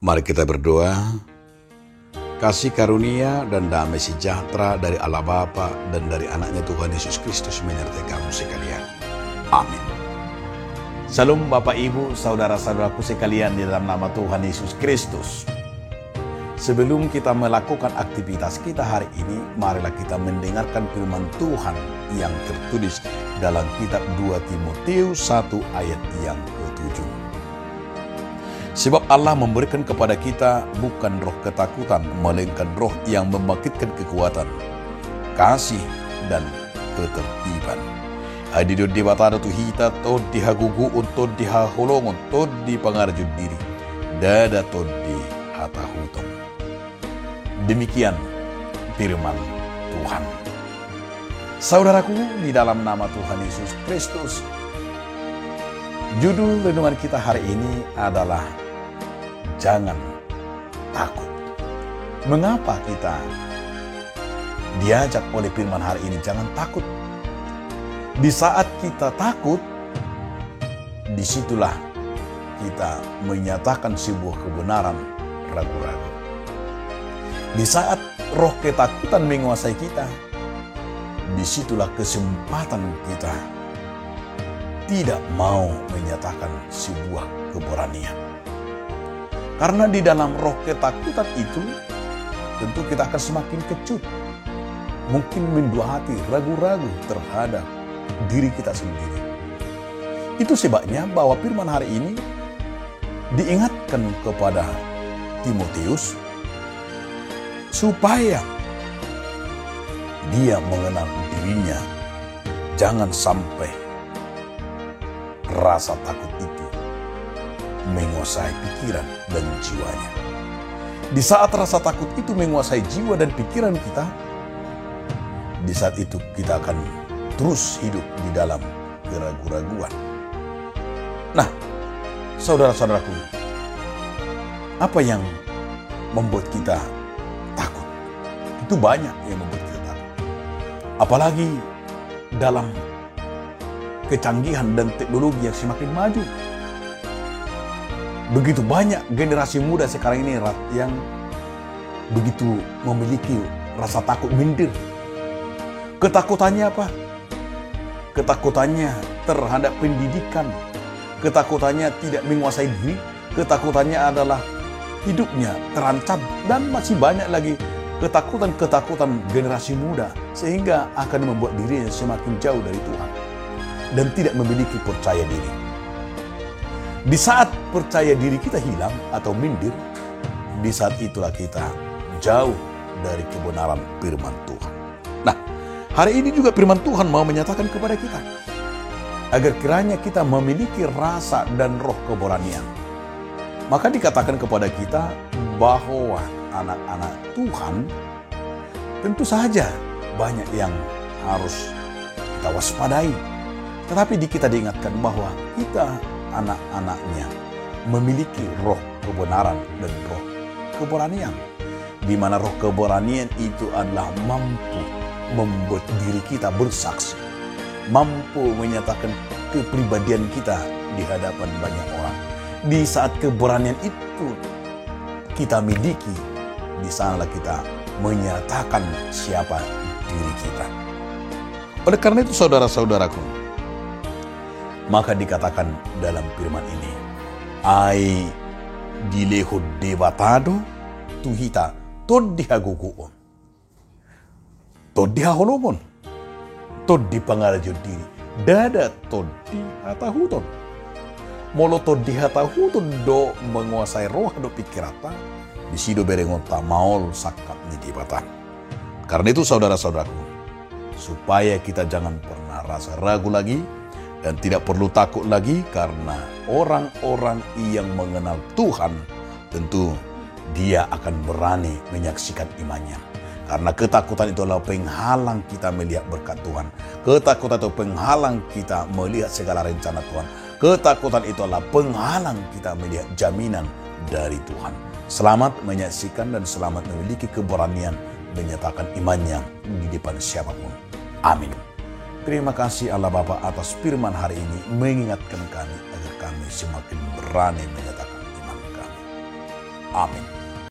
Mari kita berdoa. Kasih karunia dan damai sejahtera dari Allah Bapa dan dari anaknya Tuhan Yesus Kristus menyertai kamu sekalian. Amin. Salam Bapak Ibu, saudara-saudaraku sekalian di dalam nama Tuhan Yesus Kristus. Sebelum kita melakukan aktivitas kita hari ini, marilah kita mendengarkan firman Tuhan yang tertulis dalam kitab 2 Timotius 1 ayat yang ke-7. Sebab Allah memberikan kepada kita bukan roh ketakutan, melainkan roh yang membangkitkan kekuatan, kasih, dan ketertiban. Hadido debatado tu hita to dihagugu untuk dihaholongon to di pangarjud diri, dada to di hatahutong. Demikian firman Tuhan. Saudaraku, di dalam nama Tuhan Yesus Kristus, judul renungan kita hari ini adalah jangan takut. Mengapa kita diajak oleh firman hari ini jangan takut? Di saat kita takut, disitulah kita menyatakan sebuah kebenaran ragu-ragu. Di saat roh ketakutan menguasai kita, disitulah kesempatan kita tidak mau menyatakan sebuah keberanian. Karena di dalam roh ketakutan itu, tentu kita akan semakin kecut. Mungkin mendua hati, ragu-ragu terhadap diri kita sendiri. Itu sebabnya bahwa firman hari ini diingatkan kepada Timotius supaya dia mengenal dirinya. Jangan sampai rasa takut itu menguasai pikiran dan jiwanya. Di saat rasa takut itu menguasai jiwa dan pikiran kita, di saat itu kita akan terus hidup di dalam keraguan-raguan. Nah, saudara-saudaraku, apa yang membuat kita takut? Itu banyak yang membuat kita takut. Apalagi dalam kecanggihan dan teknologi yang semakin maju. Begitu banyak generasi muda sekarang ini yang begitu memiliki rasa takut minder. Ketakutannya apa? Ketakutannya terhadap pendidikan. Ketakutannya tidak menguasai diri. Ketakutannya adalah hidupnya terancam. Dan masih banyak lagi ketakutan-ketakutan generasi muda. Sehingga akan membuat dirinya semakin jauh dari Tuhan. Dan tidak memiliki percaya diri. Di saat percaya diri kita hilang atau minder, di saat itulah kita jauh dari kebenaran firman Tuhan. Nah, hari ini juga firman Tuhan mau menyatakan kepada kita, agar kiranya kita memiliki rasa dan roh keberanian. Maka dikatakan kepada kita bahwa anak-anak Tuhan tentu saja banyak yang harus kita waspadai. Tetapi kita diingatkan bahwa kita anak-anaknya memiliki roh kebenaran dan roh keberanian. Di mana roh keberanian itu adalah mampu membuat diri kita bersaksi. Mampu menyatakan kepribadian kita di hadapan banyak orang. Di saat keberanian itu kita miliki, di sanalah kita menyatakan siapa diri kita. Oleh karena itu saudara-saudaraku, maka dikatakan dalam firman ini, ai dileho debatado tuhita todihaguguon, todihaholomon, todipangarajud diri, dada todihatahuton. Molo todihatahuton do menguasai roh do pikirata, disido berengonta maol sakap ni debatan. Karena itu saudara-saudaraku, supaya kita jangan pernah rasa ragu lagi, dan tidak perlu takut lagi, karena orang-orang yang mengenal Tuhan tentu dia akan berani menyaksikan imannya. Karena ketakutan itu adalah penghalang kita melihat berkat Tuhan. Ketakutan itu penghalang kita melihat segala rencana Tuhan. Ketakutan itu adalah penghalang kita melihat jaminan dari Tuhan. Selamat menyaksikan dan selamat memiliki keberanian menyatakan imannya di depan siapapun. Amin. Terima kasih Allah Bapa atas firman hari ini mengingatkan kami agar kami semakin berani menyatakan iman kami. Amin.